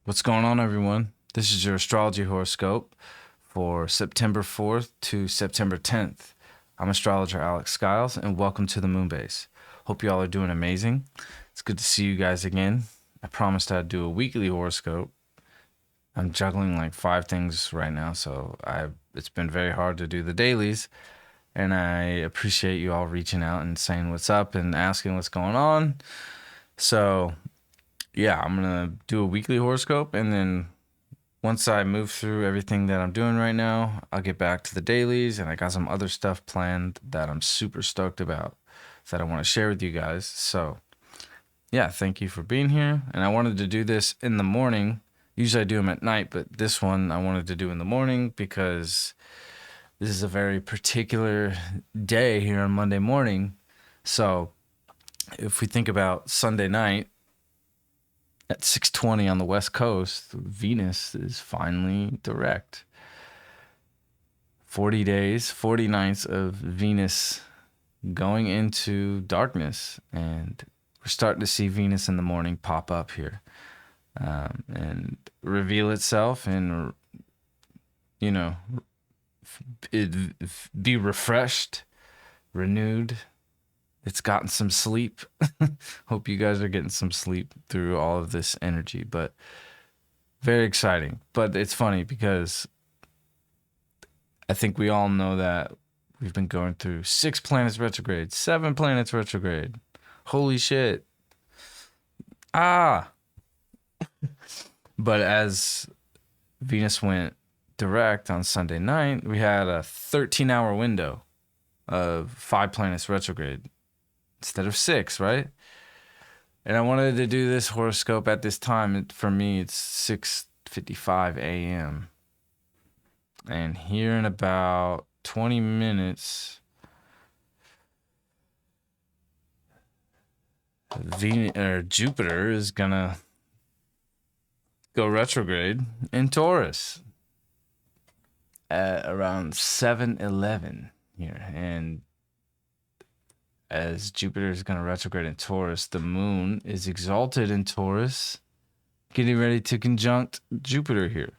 What's going on, everyone? This is your astrology horoscope for September 4th to September 10th. I'm astrologer Alex Skiles, and welcome to the Moonbase. Hope you all are doing amazing. It's good to see you guys again. I promised I'd do a weekly horoscope. I'm juggling like 5 things right now, so it's been very hard to do the dailies, and I appreciate you all reaching out and saying what's up and asking what's going on. So yeah, I'm gonna do a weekly horoscope, and then once I move through everything that I'm doing right now, I'll get back to the dailies, and I got some other stuff planned that I'm super stoked about that I want to share with you guys. So yeah, thank you for being here. And I wanted to do this in the morning. Usually I do them at night, but this one I wanted to do in the morning because this is a very particular day here on Monday morning. So if we think about Sunday night, at 6:20 on the West Coast, Venus is finally direct. 40 days, 40 nights of Venus going into darkness. And we're starting to see Venus in the morning pop up here and reveal itself and, be refreshed, renewed. It's gotten some sleep. Hope you guys are getting some sleep through all of this energy, but very exciting. But it's funny because I think we all know that we've been going through 6 planets retrograde, 7 planets retrograde. Holy shit. But as Venus went direct on Sunday night, we had a 13-hour window of 5 planets retrograde instead of 6, right? And I wanted to do this horoscope at this time. For me, it's 6:55 a.m. And here in about 20 minutes, Jupiter is gonna go retrograde in Taurus at around 7:11 here. And as Jupiter is going to retrograde in Taurus, the moon is exalted in Taurus, getting ready to conjunct Jupiter here.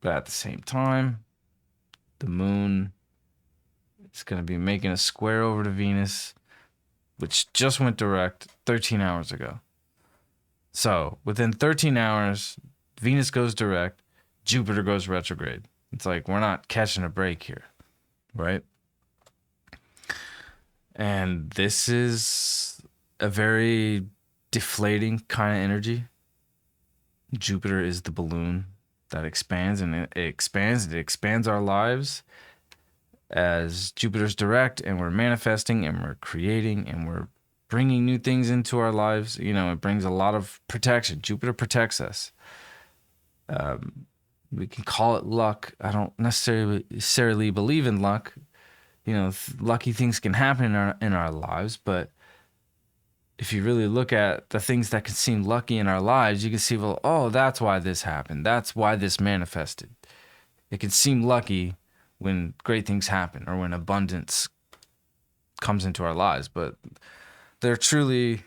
But at the same time, the moon is going to be making a square over to Venus, which just went direct 13 hours ago. So within 13 hours, Venus goes direct, Jupiter goes retrograde. It's like we're not catching a break here, right? And this is a very deflating kind of energy. Jupiter is the balloon that expands, and it expands our lives as Jupiter's direct, and we're manifesting and we're creating and we're bringing new things into our lives. It brings a lot of protection. Jupiter protects us. We can call it luck. I don't necessarily believe in luck. Lucky things can happen in our lives, but if you really look at the things that can seem lucky in our lives, you can see, well, oh, that's why this happened. That's why this manifested. It can seem lucky when great things happen or when abundance comes into our lives, but they're truly,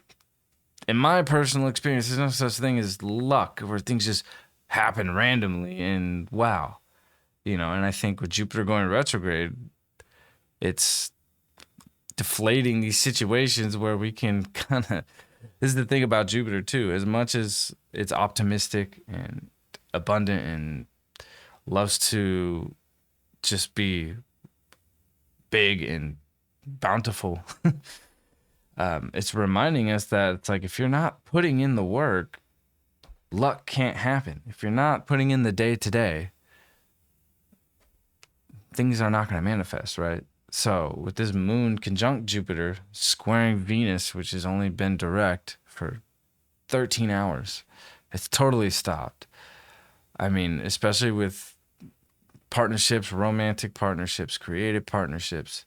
in my personal experience, there's no such thing as luck where things just happen randomly and wow. And I think with Jupiter going retrograde, it's deflating these situations where we can kind of, this is the thing about Jupiter too, as much as it's optimistic and abundant and loves to just be big and bountiful, it's reminding us that it's like, if you're not putting in the work, luck can't happen. If you're not putting in the day-to-day, things are not going to manifest, right? So with this moon conjunct Jupiter, squaring Venus, which has only been direct for 13 hours, it's totally stopped. I mean, especially with partnerships, romantic partnerships, creative partnerships,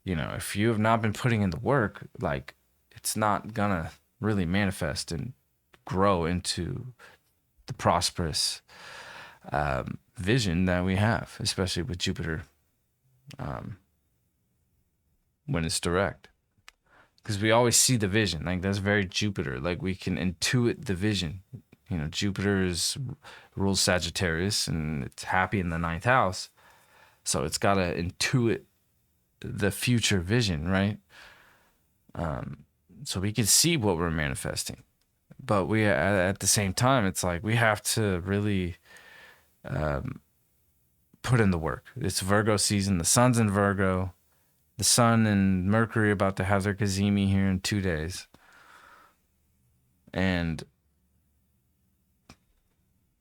if you have not been putting in the work, like, it's not gonna really manifest and grow into the prosperous vision that we have, especially with Jupiter when it's direct. because we always see the vision. Like that's very Jupiter. Like we can intuit the vision. Jupiter rules Sagittarius, and it's happy in the ninth house, so it's got to intuit the future vision, right? So we can see what we're manifesting, but we at the same time, it's like we have to really put in the work. It's Virgo season. The sun's in Virgo. The sun and Mercury about to have their Kazemi here in 2 days. And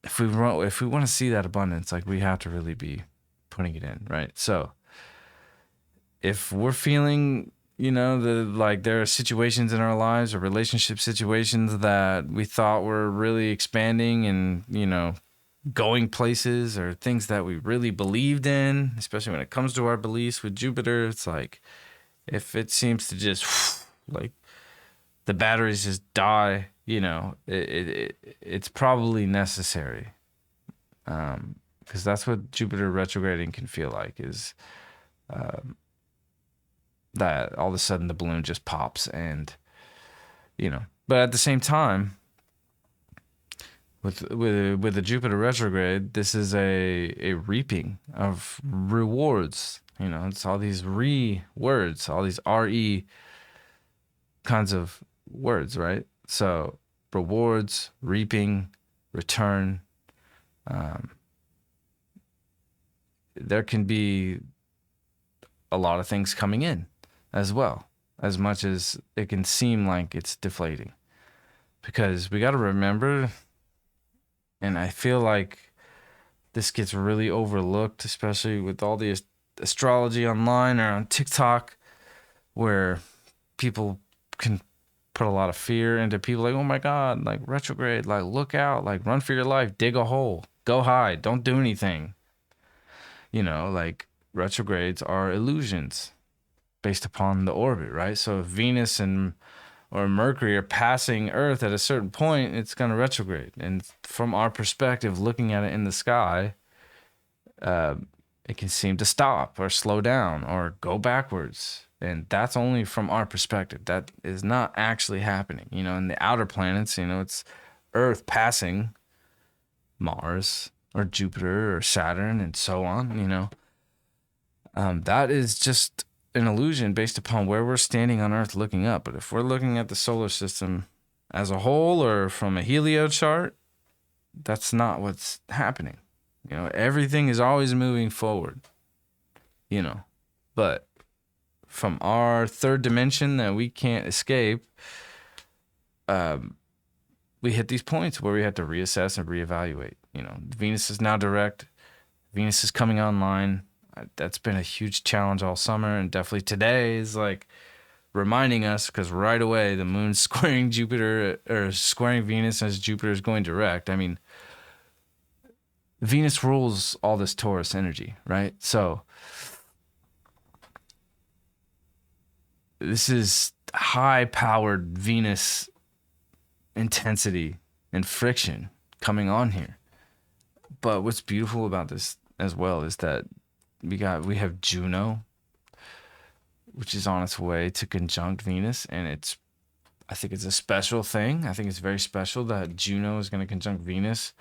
if we want to see that abundance, like we have to really be putting it in, right? So if we're feeling, there are situations in our lives or relationship situations that we thought were really expanding and, going places, or things that we really believed in, especially when it comes to our beliefs with Jupiter, it's like if it seems to just like the batteries just die, it's probably necessary, because that's what Jupiter retrograding can feel like, is that all of a sudden the balloon just pops, and but at the same time, with the Jupiter retrograde, this is a reaping of rewards. It's all these words, all these re kinds of words, right? So rewards, reaping, return. There can be a lot of things coming in as well, as much as it can seem like it's deflating, because we got to remember. And I feel like this gets really overlooked, especially with all the astrology online or on TikTok, where people can put a lot of fear into people, like, oh my God, like retrograde, like look out, like run for your life, dig a hole, go hide, don't do anything. Like retrogrades are illusions based upon the orbit, right? So if Venus or Mercury are passing Earth at a certain point, it's going to retrograde. And from our perspective, looking at it in the sky, it can seem to stop or slow down or go backwards. And that's only from our perspective. That is not actually happening. In the outer planets, it's Earth passing Mars or Jupiter or Saturn and so on, that is just an illusion based upon where we're standing on Earth looking up. But if we're looking at the solar system as a whole, or from a helio chart, that's not what's happening. Everything is always moving forward, but from our third dimension that we can't escape, we hit these points where we have to reassess and reevaluate. Venus is now direct. Venus is coming online. That's been a huge challenge all summer, and definitely today is like reminding us, because right away the moon's squaring Jupiter, or squaring Venus as Jupiter is going direct. I mean, Venus rules all this Taurus energy, right? So this is high-powered Venus intensity and friction coming on here. But what's beautiful about this as well is that we have Juno, which is on its way to conjunct Venus, and I think it's a special thing. I think it's very special that Juno is going to conjunct Venus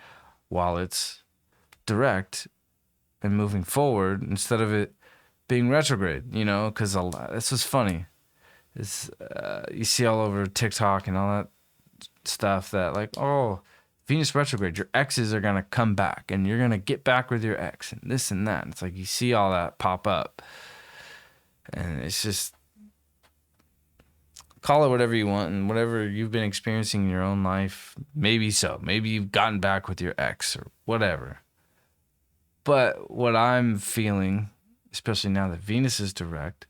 while it's direct and moving forward, instead of it being retrograde, because this was funny. It's you see all over TikTok and all that stuff that, like, oh, Venus retrograde, your exes are going to come back and you're going to get back with your ex and this and that. And it's like you see all that pop up. And it's just, call it whatever you want, and whatever you've been experiencing in your own life, maybe so. Maybe you've gotten back with your ex or whatever. But what I'm feeling, especially now that Venus is direct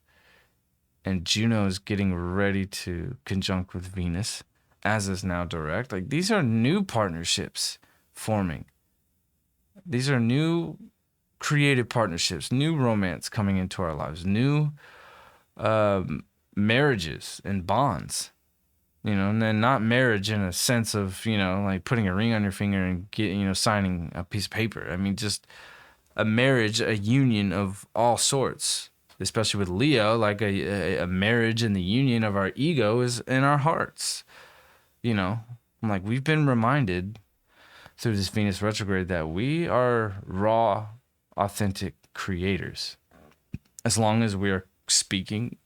and Juno is getting ready to conjunct with Venus, as is now direct, like these are new partnerships forming. These are new creative partnerships, new romance coming into our lives, new marriages and bonds, and then not marriage in a sense of, like putting a ring on your finger and signing a piece of paper. I mean, just a marriage, a union of all sorts, especially with Leo, like a marriage and the union of our ego is in our hearts. You know, like we've been reminded through this Venus retrograde that we are raw, authentic creators as long as we are speaking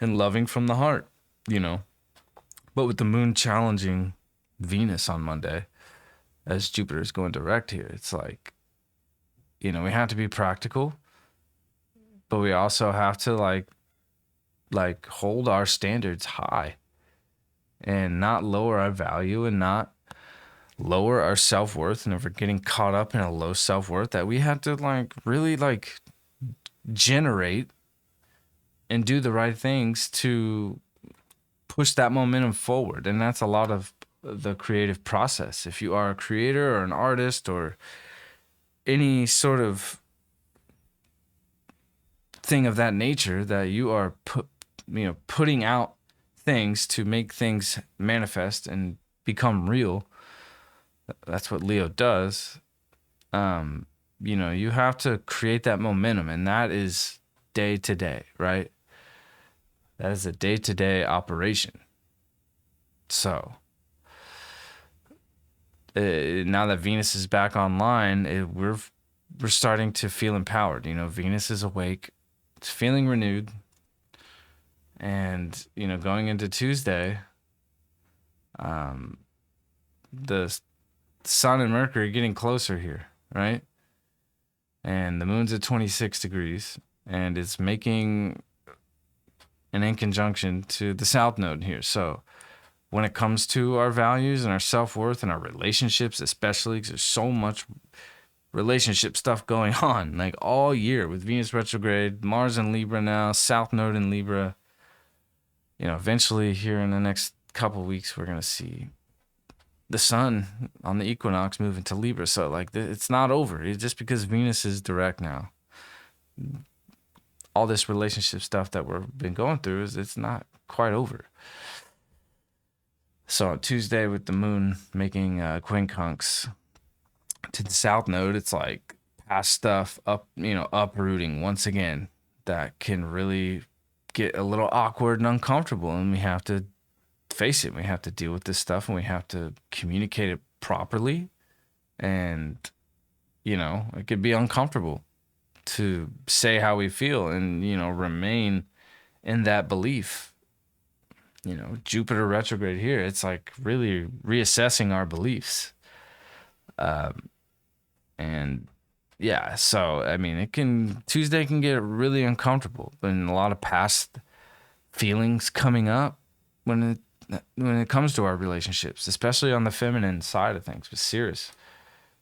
and loving from the heart, you know. But with the moon challenging Venus on Monday, as Jupiter's going direct here, it's like, you know, we have to be practical, but we also have to like hold our standards high and not lower our value and not lower our self-worth. And if we're getting caught up in a low self-worth, that we have to like really like generate and do the right things to push that momentum forward. And that's a lot of the creative process. If you are a creator or an artist or any sort of thing of that nature, that you are putting out things to make things manifest and become real. That's what Leo does. You know, you have to create that momentum, and that is day to day, right? That is a day-to-day operation. So now that Venus is back online, we're starting to feel empowered. You know, Venus is awake, it's feeling renewed, and you know, going into Tuesday, the Sun and Mercury are getting closer here, right? And the moon's at 26 degrees, and it's making an in conjunction to the South Node here. So when it comes to our values and our self-worth and our relationships, especially because there's so much relationship stuff going on, like all year with Venus retrograde, Mars in Libra now, South Node in Libra. You know, eventually here in the next couple of weeks, we're going to see the Sun on the equinox move into Libra. So like it's not over. It's just because Venus is direct now. All this relationship stuff that we've been going through it's not quite over. So on Tuesday with the moon making quincunx to the South Node, it's like past stuff uprooting once again that can really get a little awkward and uncomfortable, and we have to face it. We have to deal with this stuff, and we have to communicate it properly. And you know, it could be uncomfortable to say how we feel and, you know, remain in that belief. You know, Jupiter retrograde here, it's like really reassessing our beliefs. And yeah, so I mean, Tuesday can get really uncomfortable, and a lot of past feelings coming up when it comes to our relationships, especially on the feminine side of things with Sirius.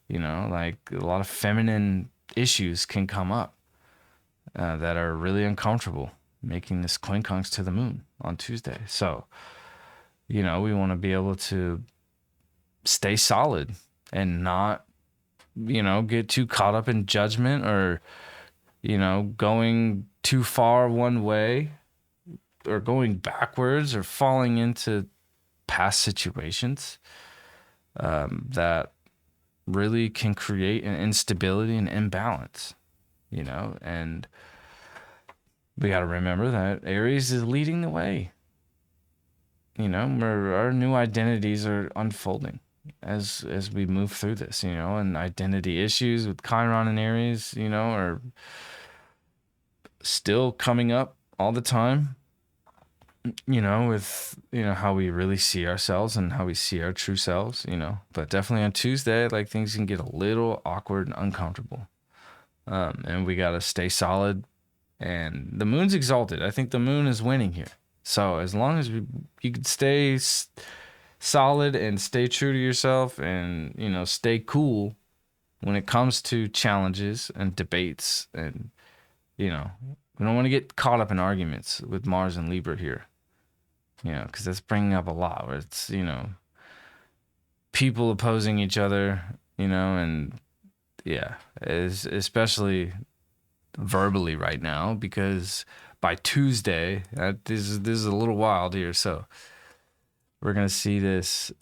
You know, like a lot of feminine issues can come up that are really uncomfortable, making this quincunx to the moon on Tuesday. So, you know, we want to be able to stay solid and not, you know, get too caught up in judgment or, you know, going too far one way or going backwards or falling into past situations that really can create an instability and imbalance, you know. And we got to remember that Aries is leading the way, you know, where our new identities are unfolding as we move through this, you know. And identity issues with Chiron and Aries, you know, are still coming up all the time, you know, with, you know, how we really see ourselves and how we see our true selves, you know. But definitely on Tuesday, like things can get a little awkward and uncomfortable. And we got to stay solid. And the moon's exalted. I think the moon is winning here. So as long as you can stay solid and stay true to yourself and, you know, stay cool when it comes to challenges and debates. And, you know, we don't want to get caught up in arguments with Mars and Libra here, you know, because that's bringing up a lot where it's, you know, people opposing each other, you know, and yeah, especially verbally right now, because by Tuesday, this is a little wild here. So we're going to see this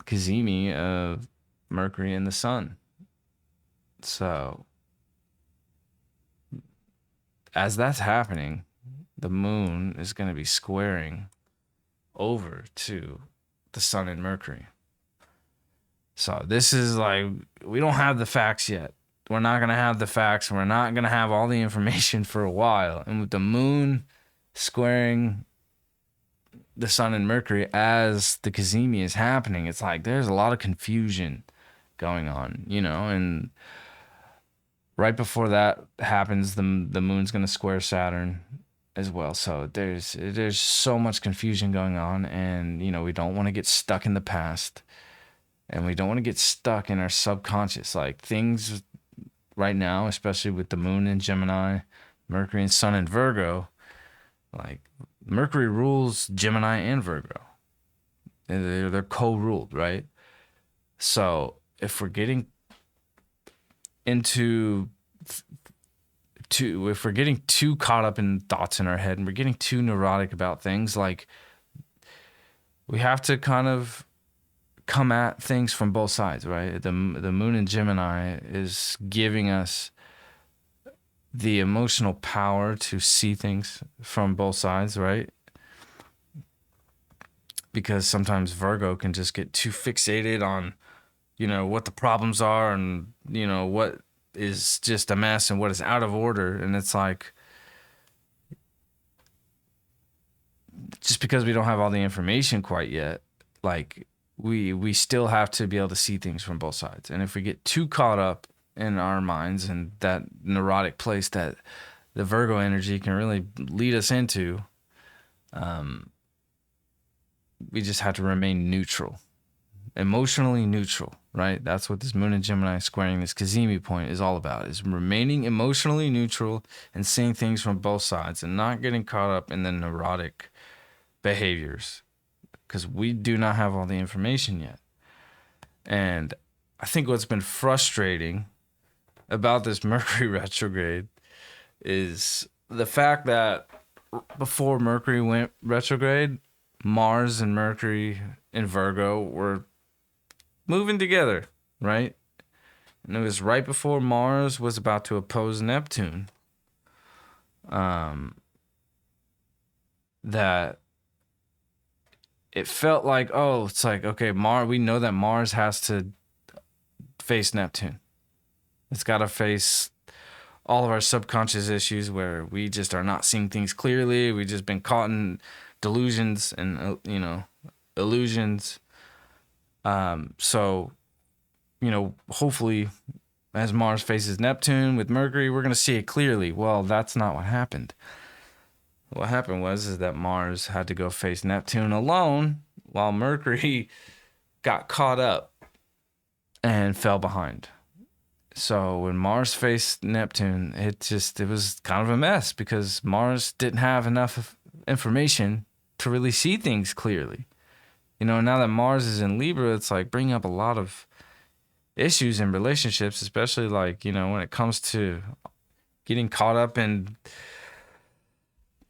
Cazimi of Mercury and the Sun. So as that's happening, the moon is going to be squaring over to the sun and Mercury. So this is like, we don't have the facts yet. We're not going to have the facts. We're not going to have all the information for a while. And with the moon squaring the sun and Mercury as the cazimi is happening, it's like there's a lot of confusion going on, and right before that happens, the moon's going to square Saturn as well. So there's so much confusion going on, and we don't want to get stuck in the past, and we don't want to get stuck in our subconscious, like things right now, especially with the moon in Gemini, Mercury and sun in Virgo. Like Mercury rules Gemini and Virgo. They're co-ruled, right? So if we're getting if we're getting too caught up in thoughts in our head and we're getting too neurotic about things, like we have to kind of come at things from both sides, right? The moon in Gemini is giving us the emotional power to see things from both sides, right? Because sometimes Virgo can just get too fixated on, what the problems are and, what is just a mess and what is out of order. And it's like, just because we don't have all the information quite yet, like we still have to be able to see things from both sides. And if we get too caught up in our minds and that neurotic place that the Virgo energy can really lead us into, we just have to remain neutral, emotionally neutral, right? That's what this moon in Gemini squaring this cazimi point is all about, is remaining emotionally neutral and seeing things from both sides and not getting caught up in the neurotic behaviors, because we do not have all the information yet. And I think what's been frustrating about this Mercury retrograde is the fact that before Mercury went retrograde, Mars and Mercury in Virgo were moving together, right? And it was right before Mars was about to oppose Neptune, that it felt like, it's like, okay, we know that Mars has to face Neptune. It's got to face all of our subconscious issues where we just are not seeing things clearly. We've just been caught in delusions and, illusions. So, hopefully as Mars faces Neptune with Mercury, we're going to see it clearly. Well, that's not what happened. What happened is that Mars had to go face Neptune alone while Mercury got caught up and fell behind. So when Mars faced Neptune, it was kind of a mess because Mars didn't have enough information to really see things clearly. Now that Mars is in Libra, it's like bringing up a lot of issues in relationships, especially like, when it comes to getting caught up in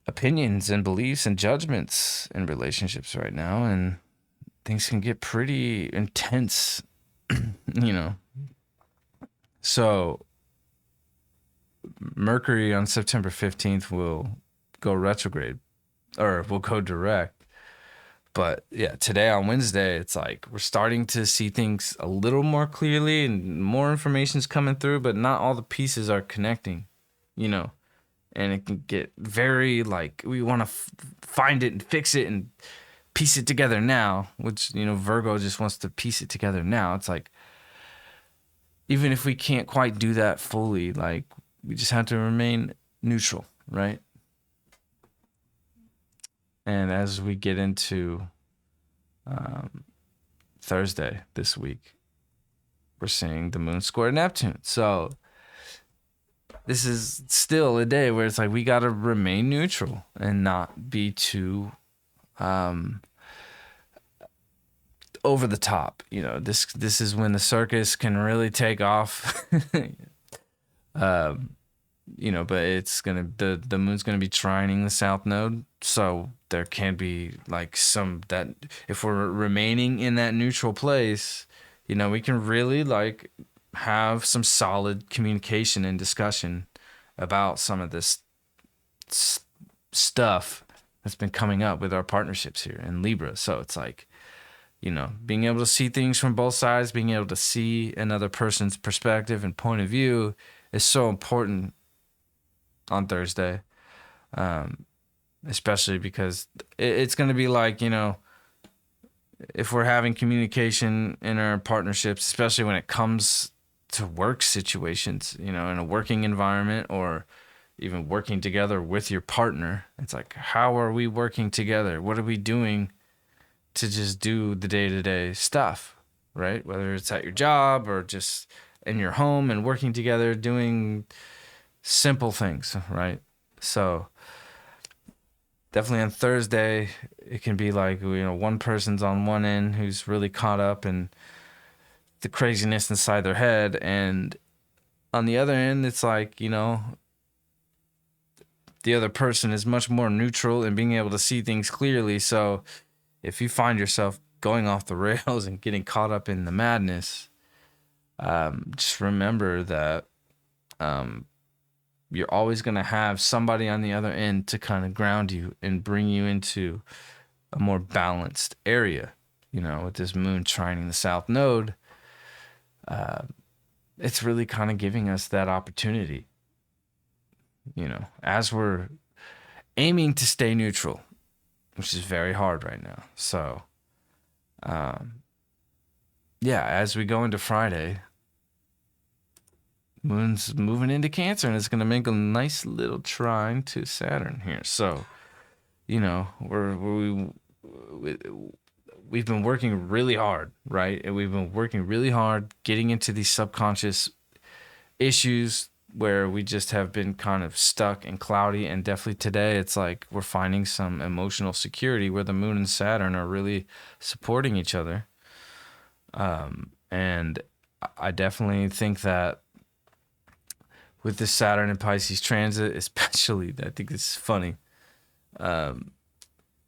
opinions and beliefs and judgments in relationships right now. And things can get pretty intense, So Mercury on September 15th will go retrograde, or will go direct. But yeah, today on Wednesday, it's like we're starting to see things a little more clearly and more information's coming through, but not all the pieces are connecting, and it can get very like, we want to find it and fix it and piece it together now, which, Virgo just wants to piece it together now. It's like, even if we can't quite do that fully, like we just have to remain neutral, right? And as we get into Thursday this week, we're seeing the moon square Neptune. So this is still a day where it's like we got to remain neutral and not be too over the top. This is when the circus can really take off. But it's the moon's gonna be trining the south node, so there can be like some that if we're remaining in that neutral place, we can really like have some solid communication and discussion about some of this stuff that's been coming up with our partnerships here in Libra. So it's like, being able to see things from both sides, being able to see another person's perspective and point of view is so important on Thursday. Especially because it's going to be like, if we're having communication in our partnerships, especially when it comes to work situations, in a working environment or even working together with your partner, it's like, how are we working together? What are we doing to just do the day-to-day stuff, right? Whether it's at your job or just in your home and working together, doing simple things, right? So definitely on Thursday, it can be like, one person's on one end who's really caught up in the craziness inside their head. And on the other end, it's like, the other person is much more neutral and being able to see things clearly. So if you find yourself going off the rails and getting caught up in the madness, just remember that you're always going to have somebody on the other end to kind of ground you and bring you into a more balanced area. With this moon trining the south node, it's really kind of giving us that opportunity, as we're aiming to stay neutral, which is very hard right now. So, as we go into Friday, Moon's moving into Cancer, and it's going to make a nice little trine to Saturn here. So, we've been working really hard, right? And we've been working really hard getting into these subconscious issues where we just have been kind of stuck and cloudy. And definitely today, it's like we're finding some emotional security where the Moon and Saturn are really supporting each other. And I definitely think that with this Saturn and Pisces transit, especially, I think it's funny.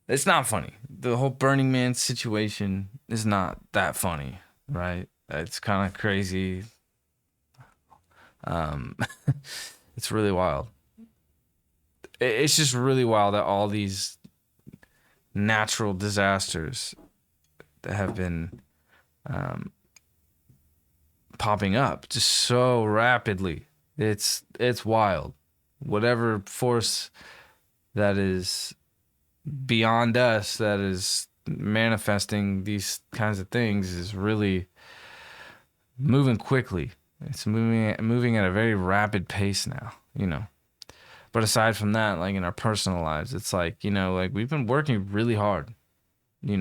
It's not funny. The whole Burning Man situation is not that funny, right? It's kind of crazy. It's really wild. It's just really wild that all these natural disasters that have been popping up just so rapidly. It's wild. Whatever force that is beyond us that is manifesting these kinds of things is really moving quickly. It's moving at a very rapid pace now, But aside from that, like in our personal lives, it's like, like we've been working really hard,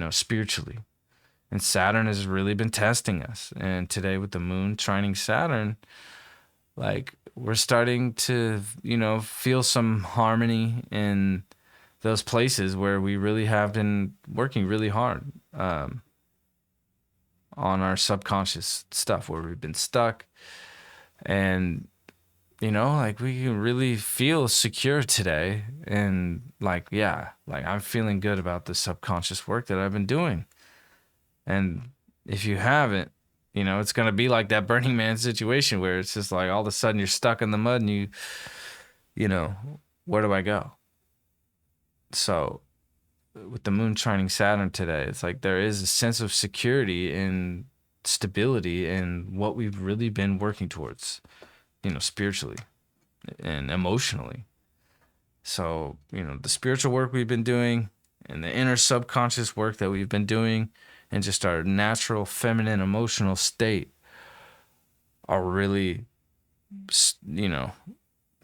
spiritually. And Saturn has really been testing us. And today with the Moon trining Saturn, like we're starting to, feel some harmony in those places where we really have been working really hard on our subconscious stuff where we've been stuck. And, like we can really feel secure today. And like, I'm feeling good about the subconscious work that I've been doing. And if you haven't, it's going to be like that Burning Man situation where it's just like all of a sudden you're stuck in the mud and where do I go? So with the Moon trining Saturn today, it's like there is a sense of security and stability in what we've really been working towards, spiritually and emotionally. So, the spiritual work we've been doing and the inner subconscious work that we've been doing and just our natural feminine emotional state are really,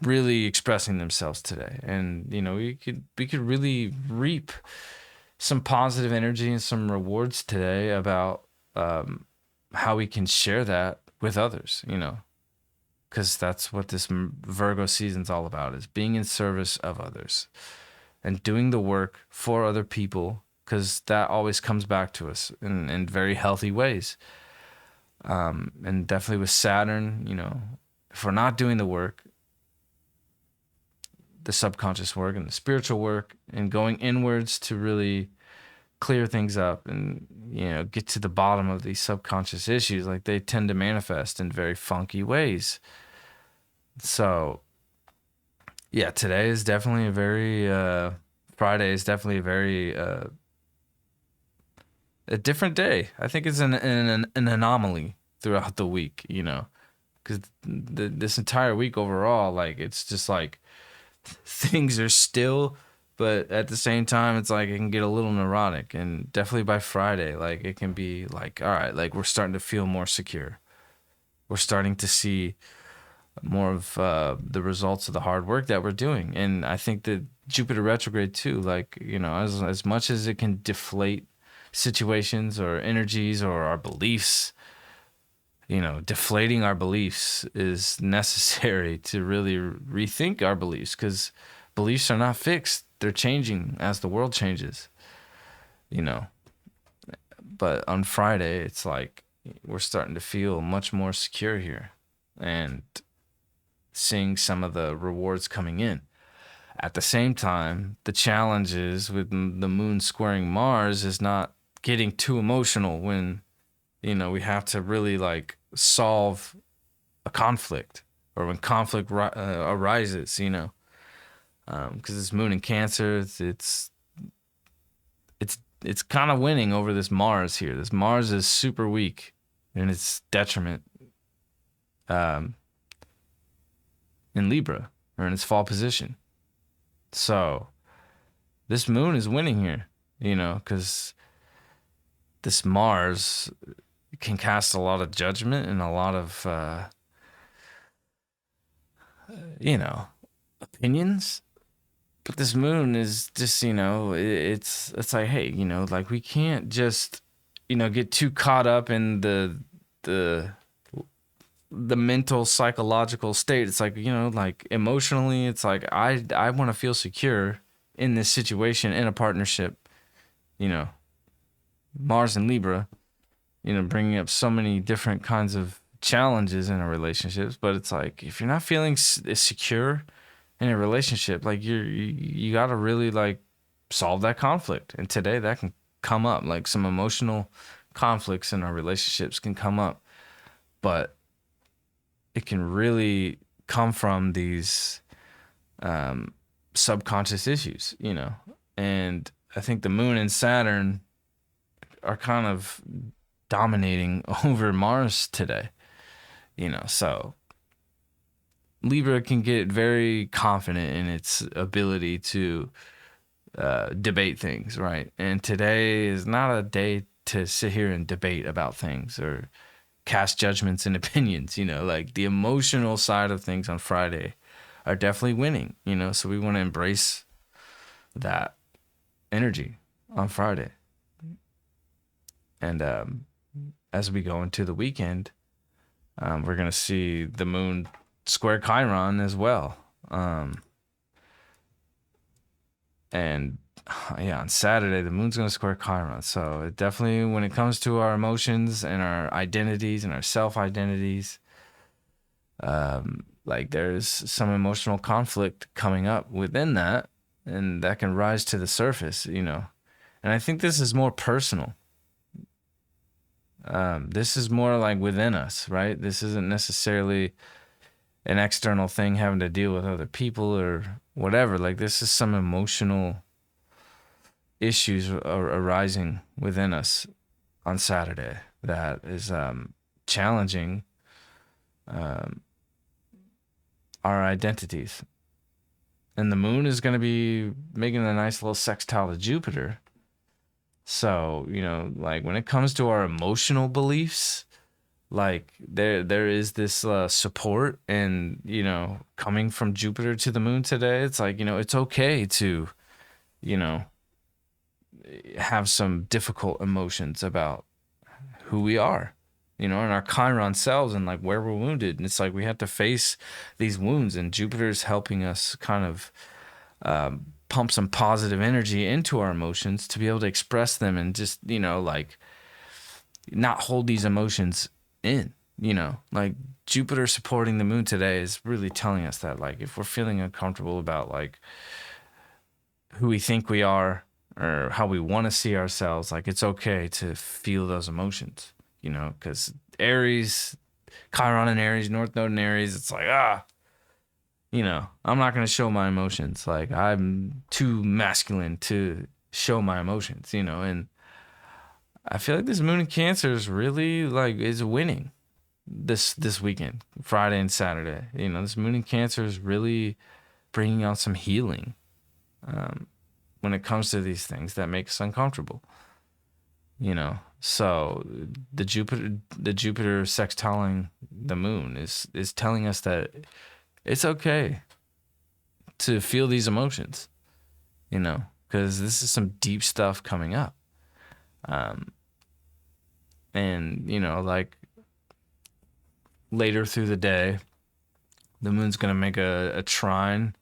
really expressing themselves today. And, we could really reap some positive energy and some rewards today about how we can share that with others, because that's what this Virgo season's all about, is being in service of others and doing the work for other people, because that always comes back to us in very healthy ways. And definitely with Saturn, if we're not doing the work, the subconscious work and the spiritual work, and going inwards to really clear things up and, get to the bottom of these subconscious issues, like they tend to manifest in very funky ways. So, Yeah, today is definitely a very Friday is definitely a very a different day. I think it's an anomaly throughout the week, you know, because this entire week overall, like it's just like things are still, but at the same time, it's like it can get a little neurotic, and definitely by Friday, like it can be like, all right, like we're starting to feel more secure. We're starting to see more of the results of the hard work that we're doing, and I think that Jupiter retrograde too, like you know, as much as it can deflate situations or energies or our beliefs, you know, deflating our beliefs is necessary to really rethink our beliefs because beliefs are not fixed. They're changing as the world changes, you know. But on Friday, it's like we're starting to feel much more secure here and seeing some of the rewards coming in. At the same time, the challenges with the moon squaring Mars is not getting too emotional when, you know, we have to really like solve a conflict or when conflict arises, you know, because it's moon in Cancer, it's kind of winning over this Mars here. This Mars is super weak in its detriment um, in Libra or in its fall position. So this moon is winning here, you know, because this Mars can cast a lot of judgment and a lot of, you know, opinions. But this moon is just, you know, it's like, hey, you know, like we can't just, you know, get too caught up in the the mental psychological state. It's like, you know, like emotionally, it's like I want to feel secure in this situation in a partnership, you know, Mars and Libra, you know, bringing up so many different kinds of challenges in our relationships. But it's like if you're not feeling secure in a relationship, like you got to really like solve that conflict. And today that can come up, like some emotional conflicts in our relationships can come up, but it can really come from these subconscious issues, you know. And I think the moon and Saturn are kind of dominating over Mars today, you know. So Libra can get very confident in its ability to debate things, right? And today is not a day to sit here and debate about things or cast judgments and opinions, you know, like the emotional side of things on Friday are definitely winning, you know, so we want to embrace that energy on Friday. And as we go into the weekend, we're going to see the moon square Chiron as well. And yeah, on Saturday, the moon's going to square Chiron. So it definitely, when it comes to our emotions and our identities and our self identities, like there's some emotional conflict coming up within that, and that can rise to the surface, you know. And I think this is more personal. This is more like within us, right? This isn't necessarily an external thing having to deal with other people or whatever. Like this is some emotional issues are arising within us on Saturday that is challenging our identities. And the moon is going to be making a nice little sextile to Jupiter. So, you know, like when it comes to our emotional beliefs, like there is this support and, you know, coming from Jupiter to the moon today, it's like, you know, it's okay to, you know, have some difficult emotions about who we are, you know, and our Chiron selves and like where we're wounded. And it's like we have to face these wounds, and Jupiter's helping us kind of pump some positive energy into our emotions to be able to express them and just, you know, like not hold these emotions in, you know, like Jupiter supporting the moon today is really telling us that, like, if we're feeling uncomfortable about like who we think we are or how we want to see ourselves, like it's okay to feel those emotions, you know, because Aries, Chiron and Aries, North Node and Aries, it's like, I'm not going to show my emotions. Like, I'm too masculine to show my emotions, and I feel like this moon in Cancer is really like is winning this weekend, Friday and Saturday. This moon in Cancer is really bringing out some healing when it comes to these things that make us uncomfortable. So the Jupiter sextiling the moon is telling us that it's okay to feel these emotions, because this is some deep stuff coming up. And like later through the day, the moon's gonna make a trine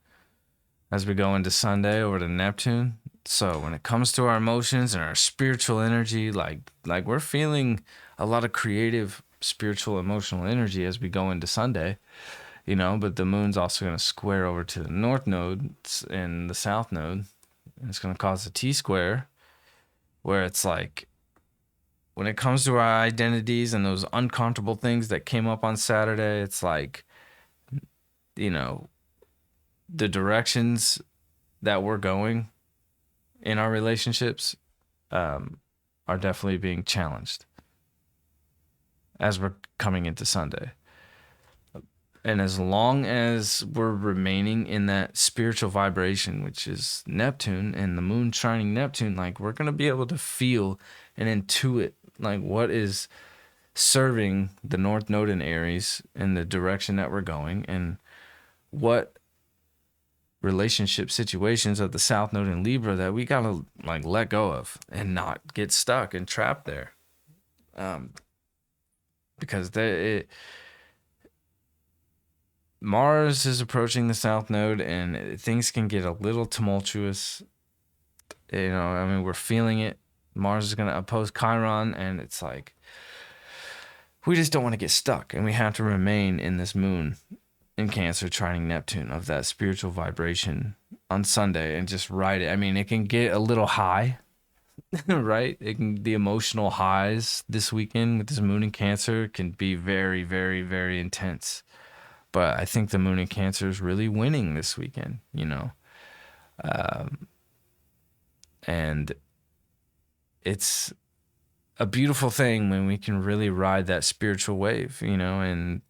as we go into Sunday over to Neptune. So when it comes to our emotions and our spiritual energy, like we're feeling a lot of creative, spiritual, emotional energy as we go into Sunday, but the moon's also going to square over to the north node and the south node. And it's going to cause a T-square where it's like when it comes to our identities and those uncomfortable things that came up on Saturday, it's like, the directions that we're going in our relationships are definitely being challenged as we're coming into Sunday. And as long as we're remaining in that spiritual vibration, which is Neptune and the moon trining Neptune, like we're going to be able to feel and intuit like what is serving the North Node in Aries in the direction that we're going, and what relationship situations of the South Node in Libra that we gotta like let go of and not get stuck and trapped there, because Mars is approaching the South Node and things can get a little tumultuous. We're feeling it. Mars is gonna oppose Chiron, and it's like we just don't want to get stuck, and we have to remain in this moon in Cancer trining Neptune of that spiritual vibration on Sunday and just ride it. I mean, it can get a little high, right? The emotional highs this weekend with this moon in Cancer can be very, very, very intense. But I think the moon in Cancer is really winning this weekend, and it's a beautiful thing when we can really ride that spiritual wave, and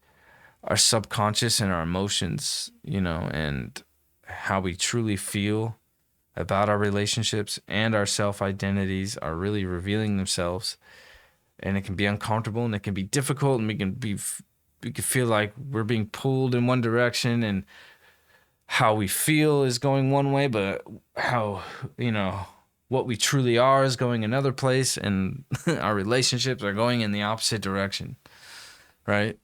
our subconscious and our emotions, and how we truly feel about our relationships and our self-identities are really revealing themselves. And it can be uncomfortable and it can be difficult, and we can feel like we're being pulled in one direction, and how we feel is going one way, but how, what we truly are is going another place, and our relationships are going in the opposite direction, right?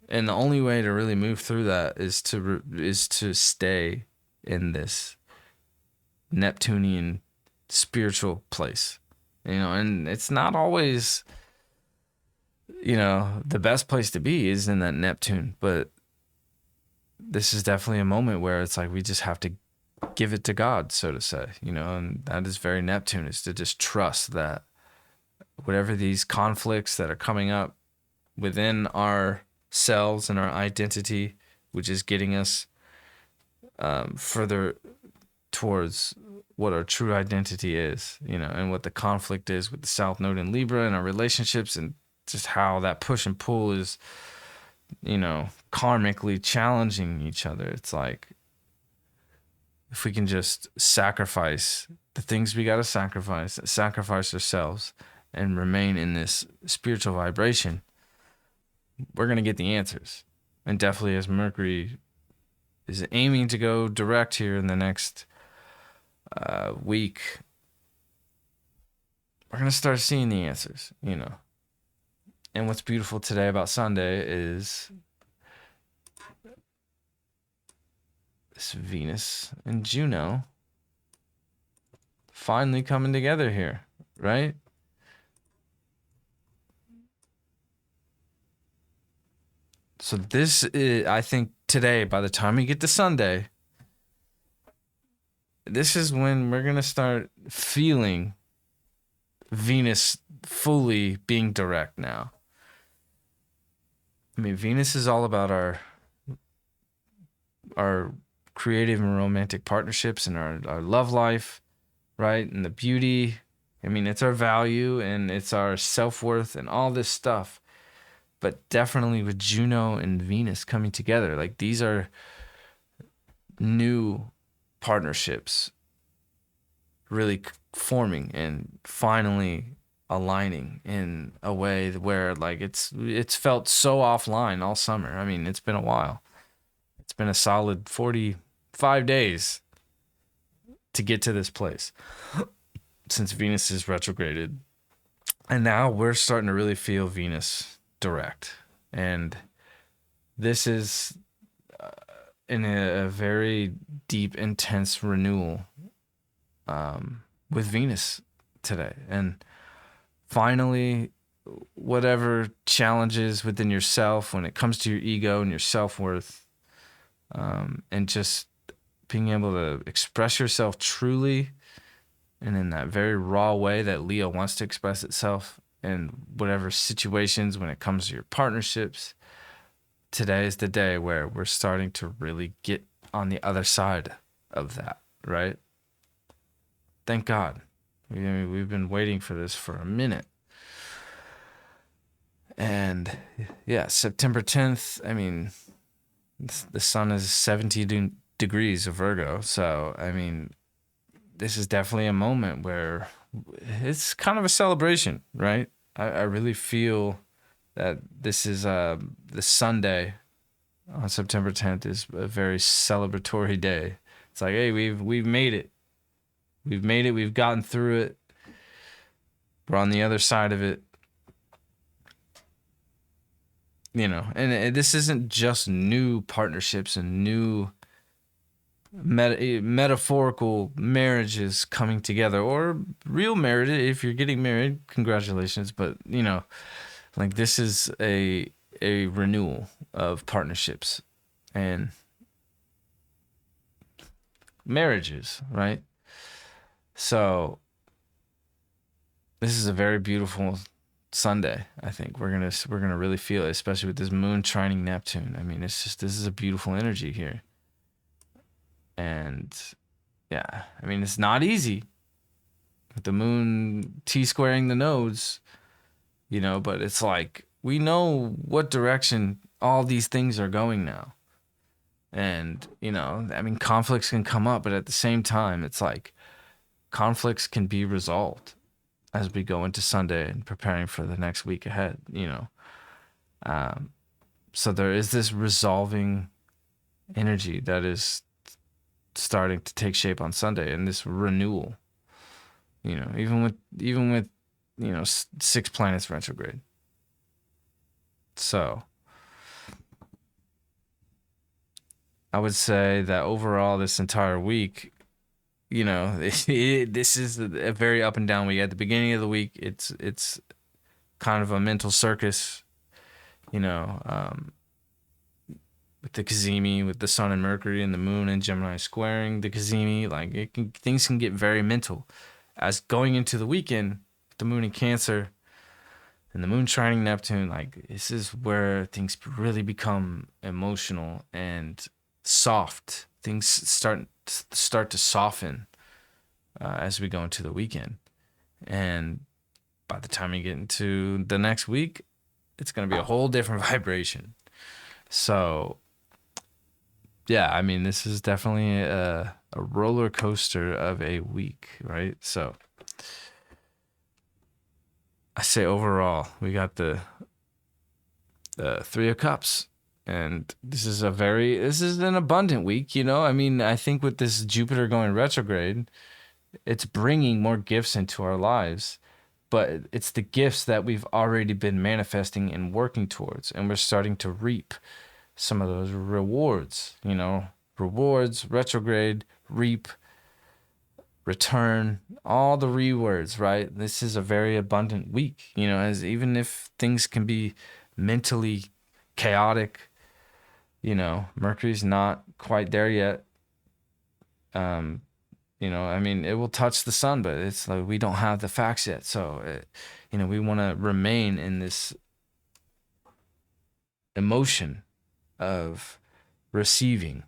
And the only way to really move through that is to stay in this Neptunian spiritual place, and it's not always, the best place to be is in that Neptune, but this is definitely a moment where it's like we just have to give it to God, so to say, and that is very Neptune, is to just trust that whatever these conflicts that are coming up within our selves and our identity, which is getting us further towards what our true identity is, and what the conflict is with the South Node in Libra and our relationships, and just how that push and pull is, karmically challenging each other. It's like, if we can just sacrifice the things we got to sacrifice ourselves, and remain in this spiritual vibration, we're going to get the answers. And definitely, as Mercury is aiming to go direct here in the next week, we're going to start seeing the answers, And what's beautiful today about Sunday is this Venus and Juno finally coming together here, right? So this is, I think today, by the time we get to Sunday, this is when we're going to start feeling Venus fully being direct now. I mean, Venus is all about our our creative and romantic partnerships and our love life, right? And the beauty. I mean, it's our value and it's our self-worth and all this stuff. But definitely with Juno and Venus coming together, like these are new partnerships really forming and finally aligning in a way where like it's felt so offline all summer. I mean, it's been a while. It's been a solid 45 days to get to this place since Venus is retrograded. And now we're starting to really feel Venus direct. And this is in a very deep, intense renewal with Venus today. And finally, whatever challenges within yourself when it comes to your ego and your self-worth, and just being able to express yourself truly and in that very raw way that Leo wants to express itself in whatever situations when it comes to your partnerships. Today is the day where we're starting to really get on the other side of that, right? Thank God. We've been waiting for this for a minute. And yeah, September 10th, I mean, the sun is 17 degrees of Virgo. So, I mean, this is definitely a moment where it's kind of a celebration, right? I really feel that this is the Sunday on September 10th is a very celebratory day. It's like, hey, we've made it. We've made it. We've gotten through it. We're on the other side of it. You know, and this isn't just new partnerships and new metaphorical marriages coming together, or real marriage. If you're getting married, congratulations. But, you know, like this is a renewal of partnerships and marriages, right? So this is a very beautiful Sunday. I think we're gonna really feel it, especially with this moon trining Neptune. I mean, it's just, this is a beautiful energy here. And yeah, I mean, it's not easy with the moon T-squaring the nodes, you know, but it's like we know what direction all these things are going now. And, you know, I mean, conflicts can come up, but at the same time, it's like conflicts can be resolved as we go into Sunday and preparing for the next week ahead, you know. So there is this resolving energy that is starting to take shape on Sunday, and this renewal, you know, even with you know, 6 planets retrograde. So I would say that overall this entire week, you know, this is a very up and down week. At the beginning of the week, it's kind of a mental circus, you know, with the Cazimi, with the Sun and Mercury and the Moon and Gemini squaring the Cazimi. Like things can get very mental. As going into the weekend, the Moon in Cancer and the Moon trining Neptune, like this is where things really become emotional and soft. Things start to soften as we go into the weekend. And by the time you get into the next week, it's going to be a whole different vibration. So yeah, I mean, this is definitely a roller coaster of a week, right? So I say overall, we got the 3 of Cups. And this is an abundant week, you know? I mean, I think with this Jupiter going retrograde, it's bringing more gifts into our lives, but it's the gifts that we've already been manifesting and working towards, and we're starting to reap some of those rewards, you know? Rewards, retrograde, reap, return, all the rewards, right? This is a very abundant week, you know, as even if things can be mentally chaotic, you know, Mercury's not quite there yet. You know, I mean, it will touch the sun, but it's like we don't have the facts yet. So, you know, we want to remain in this emotion of receiving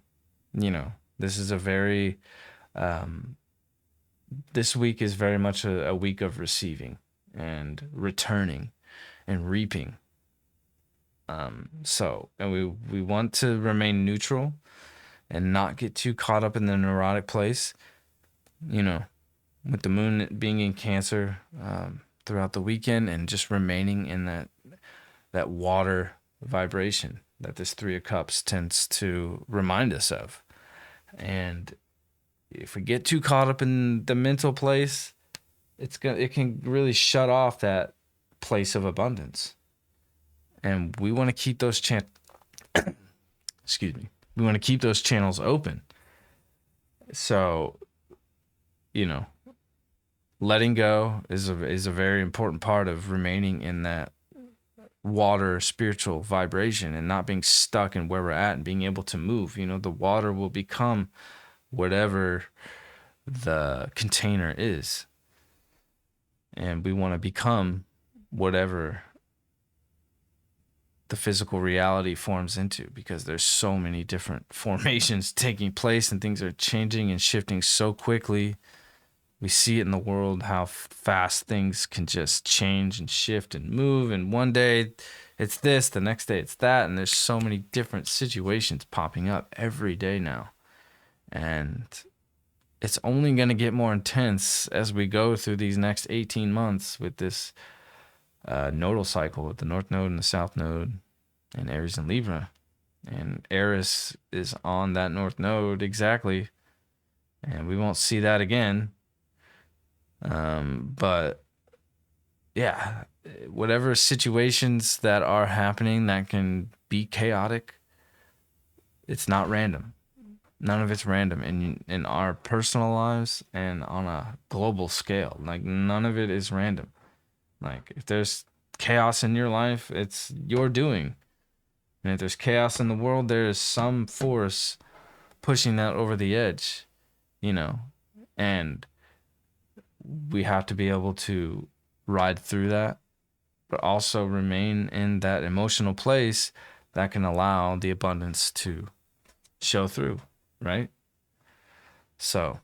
This is a very, this week is very much a week of receiving and returning and reaping. And we want to remain neutral and not get too caught up in the neurotic place, with the moon being in Cancer throughout the weekend, and just remaining in that water vibration that this Three of Cups tends to remind us of. And if we get too caught up in the mental place, it can really shut off that place of abundance. And we want to keep those we want to keep those channels open. So, letting go is a very important part of remaining in that water spiritual vibration and not being stuck in where we're at and being able to move. The water will become whatever the container is. And we want to become whatever the physical reality forms into, because there's so many different formations taking place and things are changing and shifting so quickly. We see it in the world, how fast things can just change and shift and move. And one day it's this, the next day it's that. And there's so many different situations popping up every day now. And it's only going to get more intense as we go through these next 18 months with this nodal cycle with the North Node and the South Node and Aries and Libra. And Eris is on that North Node exactly. And we won't see that again. But yeah, whatever situations that are happening that can be chaotic, it's not random. None of it's random in our personal lives and on a global scale. Like, none of it is random. Like, if there's chaos in your life, it's your doing. And if there's chaos in the world, there is some force pushing that over the edge, and we have to be able to ride through that, but also remain in that emotional place that can allow the abundance to show through, right? So,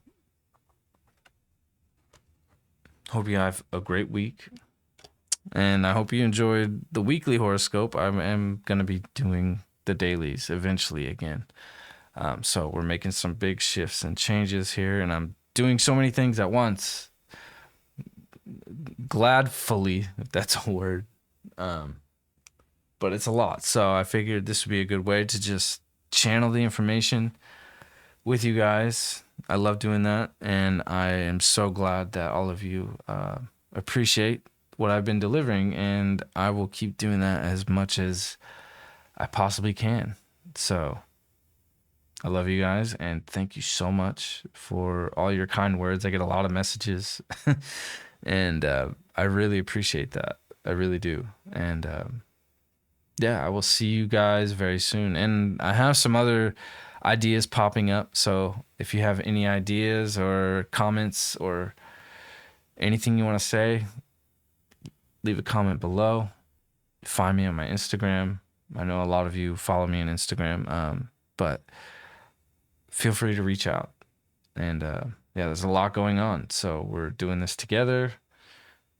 hope you have a great week. And I hope you enjoyed the weekly horoscope. I am going to be doing the dailies eventually again. So we're making some big shifts and changes here, and I'm doing so many things at once. Gladfully, if that's a word. But it's a lot. So I figured this would be a good way to just channel the information with you guys. I love doing that. And I am so glad that all of you appreciate what I've been delivering. And I will keep doing that as much as I possibly can. So I love you guys. And thank you so much for all your kind words. I get a lot of messages. And I really appreciate that. I really do. And I will see you guys very soon. And I have some other ideas popping up. So if you have any ideas or comments or anything you want to say, leave a comment below. Find me on my Instagram. I know a lot of you follow me on Instagram, but feel free to reach out. And there's a lot going on. So we're doing this together.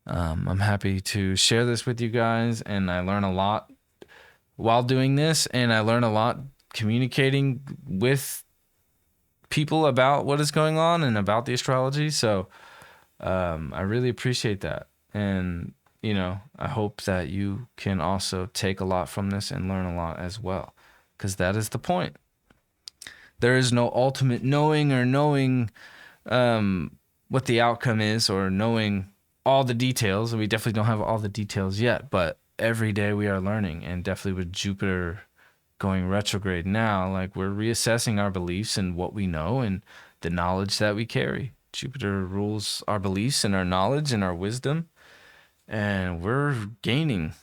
I'm happy to share this with you guys, and I learn a lot while doing this, and I learn a lot communicating with people about what is going on and about the astrology. So I really appreciate that. And I hope that you can also take a lot from this and learn a lot as well, because that is the point. There is no ultimate knowing or knowing what the outcome is or knowing all the details. We definitely don't have all the details yet, but every day we are learning. And definitely with Jupiter going retrograde now, like, we're reassessing our beliefs and what we know and the knowledge that we carry. Jupiter rules our beliefs and our knowledge and our wisdom. And we're gaining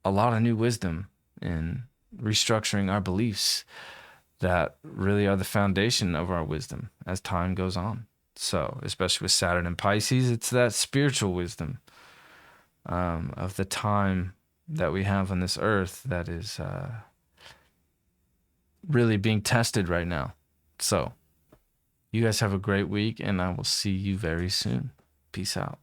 a lot of new wisdom and restructuring our beliefs that really are the foundation of our wisdom as time goes on. So, especially with Saturn and Pisces, it's that spiritual wisdom of the time that we have on this earth that is really being tested right now. So, you guys have a great week, and I will see you very soon. Peace out.